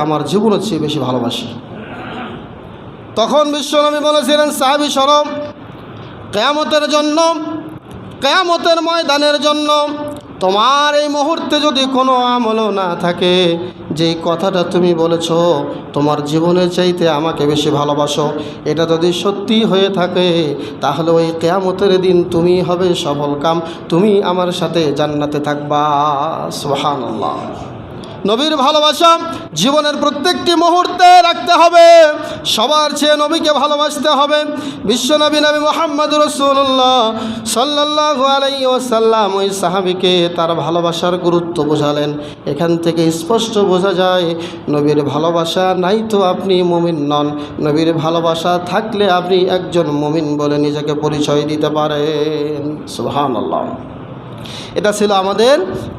আমার জীবনের চেয়ে বেশি ভালোবাসি। তখন বিশ্বনবী বলেছিলেন, সাহাবী শরম, কিয়ামতের জন্য, কিয়ামতের ময়দানের জন্য তোমার এই মুহূর্তে যদি কোনো আমলও না থাকে, যেই কথাটা তুমি বলেছ তোমার জীবনের চাইতে আমাকে বেশি ভালোবাসো, এটা যদি সত্যি হয়ে থাকে তাহলে ওই কিয়ামতের দিন তুমি হবে সফল কাম, তুমি আমার সাথে জান্নাতে থাকবা। সুবহানাল্লাহ। নবীর ভালোবাসা জীবনের প্রত্যেকটি মুহূর্তে রাখতে হবে। সবার চেয়ে নবীকে ভালোবাসতে হবে। বিশ্বনবী নবী মুহাম্মদ রাসূলুল্লাহ সাল্লাল্লাহু আলাইহি ওয়াসাল্লাম ওই সাহাবীকে তার ভালোবাসার গুরুত্ব বোঝালেন। এখান থেকে স্পষ্ট বোঝা যায় নবীর ভালোবাসা নাই তো আপনি মুমিন নন, নবীর ভালোবাসা থাকলে আপনি একজন মুমিন বলে নিজেকে পরিচয় দিতে পারেন। সুবহানাল্লাহ। এটা ছিল আমাদের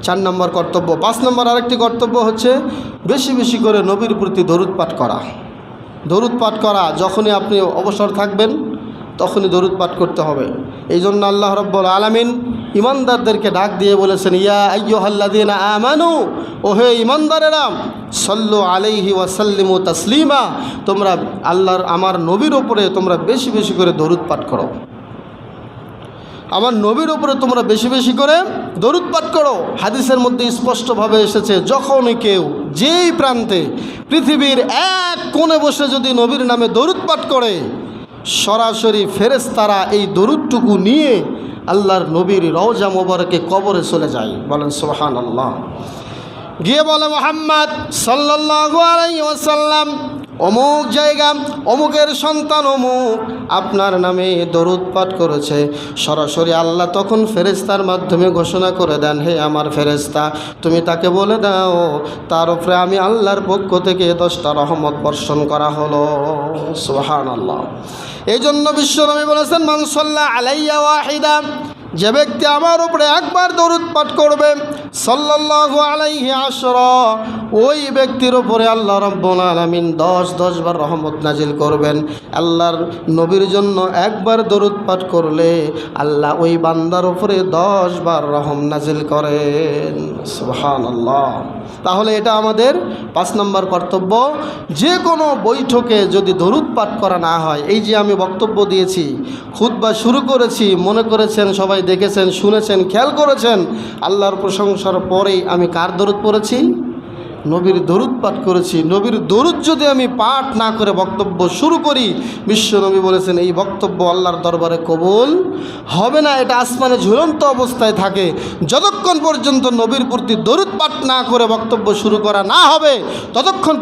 4 নম্বর কর্তব্য। 5 নম্বর আরেকটি কর্তব্য হচ্ছে বেশি বেশি করে নবীর প্রতি দরুদ পাঠ করা। দরুদ পাঠ করা, যখনই আপনি অবসর থাকবেন তখনই দরুদ পাঠ করতে হবে। এই জন্য আল্লাহ রাব্বুল আলামিন ইমানদারদেরকে ডাক দিয়ে বলেছেন, ইয়া আইয়ুহাল্লাযীনা আমানু, ওহে ইমানদারেরা, সাল্লু আলাইহি ওয়া সাল্লিমু তাসলিমা, তোমরা আল্লাহর আমার নবীর ওপরে তোমরা বেশি বেশি করে দরুদ পাঠ করো। আমার নবীর উপরে তোমরা বেশি বেশি করে দরুদ পাঠ করো। হাদিসের মধ্যে স্পষ্টভাবে এসেছে, যখনই কেউ যেই প্রান্তে পৃথিবীর এক কোণে বসে যদি নবীর নামে দরুদ পাঠ করে, সরাসরি ফেরেশতারা এই দরুদটুকু নিয়ে আল্লাহর নবীর রওজা মোবারকে কবরে চলে যায়। বলেন সুবহানাল্লাহ। গিয়ে বলে, মুহাম্মদ সাল্লাল্লাহু আলাইহি ওয়াসাল্লাম অমুক জায়গা অমুকের সন্তান অমুক আপনার নামে দরুদ পাঠ করেছে। সরাসরি আল্লাহ তখন ফেরেশতার মাধ্যমে ঘোষণা করে দেন, হে আমার ফেরেশতা, তুমি তাকে বলে দাও তার উপরে আমি আল্লাহর পক্ষ থেকে 10টা রহমত বর্ষণ করা হলো। সুবহানাল্লাহ। এই জন্য বিশ্বনবী বলেছেন, মান সাল্লা আলাইয়া ওয়াহিদা, যে ব্যক্তি আমার উপরে একবার দরুদ পাঠ করবে, সাল্লাল্লাহু আলাইহি আশরা, ওই ব্যক্তির উপরে আল্লাহ রাব্বুল আলামিন 10 বার রহমত নাজিল করবেন। আল্লাহর নবীর জন্য একবার দরুদ পাঠ করলে আল্লাহ ওই বান্দার উপরে 10 বার রহম নাজিল করেন। সুবহানাল্লাহ। তাহলে এটা আমাদের 5 নম্বর কর্তব্য। যে কোনো বৈঠকে যদি দরুদ পাঠ করা না হয়, এই যে আমি বক্তব্য দিয়েছি, খুতবা শুরু করেছি, মনে করেছেন সবাই দেখেছেন, শুনেছেন, খেয়াল করেছেন, আল্লাহর প্রশংসার পরেই আমি কার দরুদ পড়েছি? নবীর দরুদ পাঠ করেছি। নবীর দরুদ যদি আমি পাঠ না করে বক্তব্য শুরু করি, বিশ্বনবী বলেছেন এই বক্তব্য আল্লাহর দরবারে কবুল হবে না। এটা আসমানে ঝুলন্ত অবস্থায় থাকে। যতক্ষণ পর্যন্ত নবীর প্রতি দরুদ পাঠ না করে বক্তব্য শুরু করা না হবে, ততক্ষণ